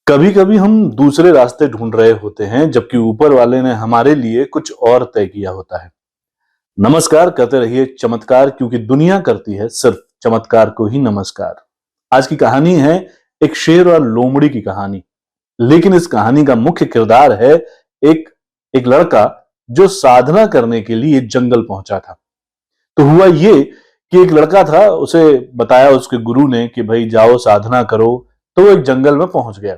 कभी कभी हम दूसरे रास्ते ढूंढ रहे होते हैं जबकि ऊपर वाले ने हमारे लिए कुछ और तय किया होता है। नमस्कार, करते रहिए चमत्कार, क्योंकि दुनिया करती है सिर्फ चमत्कार को ही नमस्कार। आज की कहानी है एक शेर और लोमड़ी की कहानी। लेकिन इस कहानी का मुख्य किरदार है एक एक लड़का जो साधना करने के लिए जंगल पहुंचा था। तो हुआ ये कि एक लड़का था, उसे बताया उसके गुरु ने कि भाई जाओ साधना करो। तो वो एक जंगल में पहुंच गया।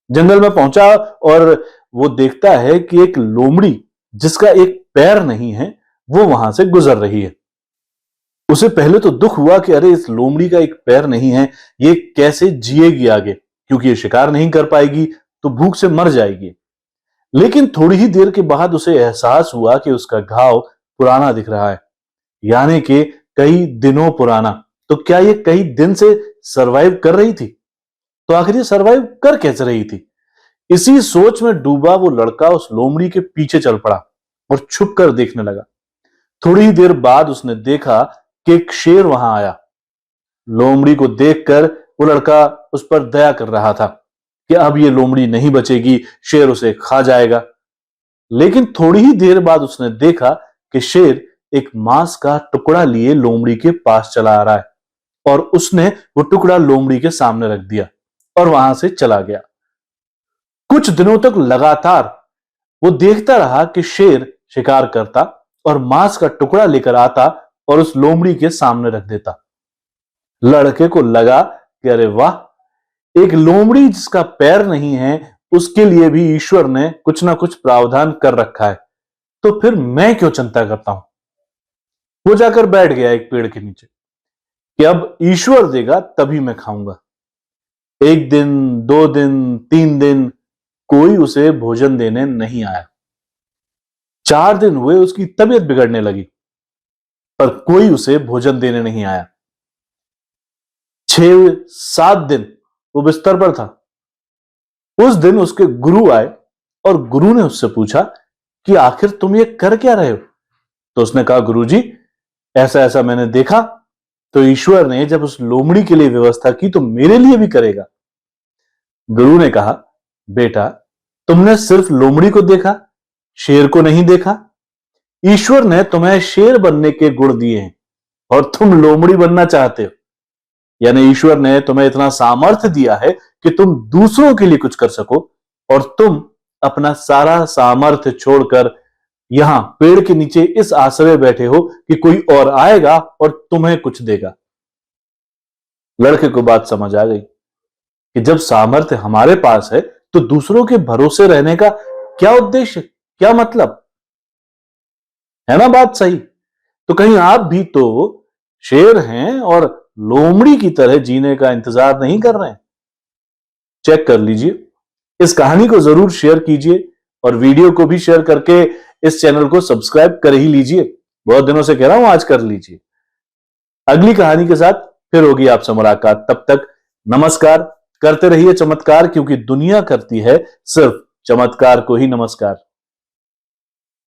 जंगल में पहुंचा और वो देखता है कि एक लोमड़ी जिसका एक पैर नहीं है वो वहां से गुजर रही है। उसे पहले तो दुख हुआ कि अरे इस लोमड़ी का एक पैर नहीं है, ये कैसे जिएगी आगे, क्योंकि ये शिकार नहीं कर पाएगी तो भूख से मर जाएगी। लेकिन थोड़ी ही देर के बाद उसे एहसास हुआ कि उसका घाव पुराना दिख रहा है, यानी कि कई दिनों पुराना। तो क्या ये कई दिन से सरवाइव कर रही थी? तो आखिर ये सरवाइव कर कैसे रही थी? इसी सोच में डूबा वो लड़का उस लोमड़ी के पीछे चल पड़ा और छुप कर देखने लगा। थोड़ी ही देर बाद उसने देखा कि एक शेर वहां आया। लोमड़ी को देखकर वो लड़का उस पर दया कर रहा था कि अब ये लोमड़ी नहीं बचेगी, शेर उसे खा जाएगा। लेकिन थोड़ी ही देर बाद उसने देखा कि शेर एक मांस का टुकड़ा लिए लोमड़ी के पास चला आ रहा है और उसने वो टुकड़ा लोमड़ी के सामने रख दिया और वहां से चला गया। कुछ दिनों तक लगातार वो देखता रहा कि शेर शिकार करता और मांस का टुकड़ा लेकर आता और उस लोमड़ी के सामने रख देता। लड़के को लगा कि अरे वाह, एक लोमड़ी जिसका पैर नहीं है उसके लिए भी ईश्वर ने कुछ ना कुछ प्रावधान कर रखा है, तो फिर मैं क्यों चिंता करता हूं। वो जाकर बैठ गया एक पेड़ के नीचे कि अब ईश्वर देगा तभी मैं खाऊंगा। एक दिन, 2 दिन, 3 दिन कोई उसे भोजन देने नहीं आया। 4 दिन हुए, उसकी तबीयत बिगड़ने लगी पर कोई उसे भोजन देने नहीं आया। 6-7 दिन वो बिस्तर पर था। उस दिन उसके गुरु आए और गुरु ने उससे पूछा कि आखिर तुम ये कर क्या रहे हो। तो उसने कहा, गुरुजी ऐसा ऐसा मैंने देखा, तो ईश्वर ने जब उस लोमड़ी के लिए व्यवस्था की तो मेरे लिए भी करेगा। गुरु ने कहा, बेटा तुमने सिर्फ लोमड़ी को देखा, शेर को नहीं देखा। ईश्वर ने तुम्हें शेर बनने के गुण दिए हैं और तुम लोमड़ी बनना चाहते हो। यानी ईश्वर ने तुम्हें इतना सामर्थ्य दिया है कि तुम दूसरों के लिए कुछ कर सको, और तुम अपना सारा सामर्थ्य छोड़कर यहां पेड़ के नीचे इस आशा में बैठे हो कि कोई और आएगा और तुम्हें कुछ देगा। लड़के को बात समझ आ गई कि जब सामर्थ्य हमारे पास है तो दूसरों के भरोसे रहने का क्या उद्देश्य, क्या मतलब, है ना बात सही? तो कहीं आप भी तो शेर हैं और लोमड़ी की तरह जीने का इंतजार नहीं कर रहे हैं? चेक कर लीजिए। इस कहानी को जरूर शेयर कीजिए और वीडियो को भी शेयर करके इस चैनल को सब्सक्राइब कर ही लीजिए। बहुत दिनों से कह रहा हूं, आज कर लीजिए। अगली कहानी के साथ फिर होगी आपसे मुलाकात। तब तक नमस्कार, करते रहिए चमत्कार, क्योंकि दुनिया करती है सिर्फ चमत्कार को ही नमस्कार।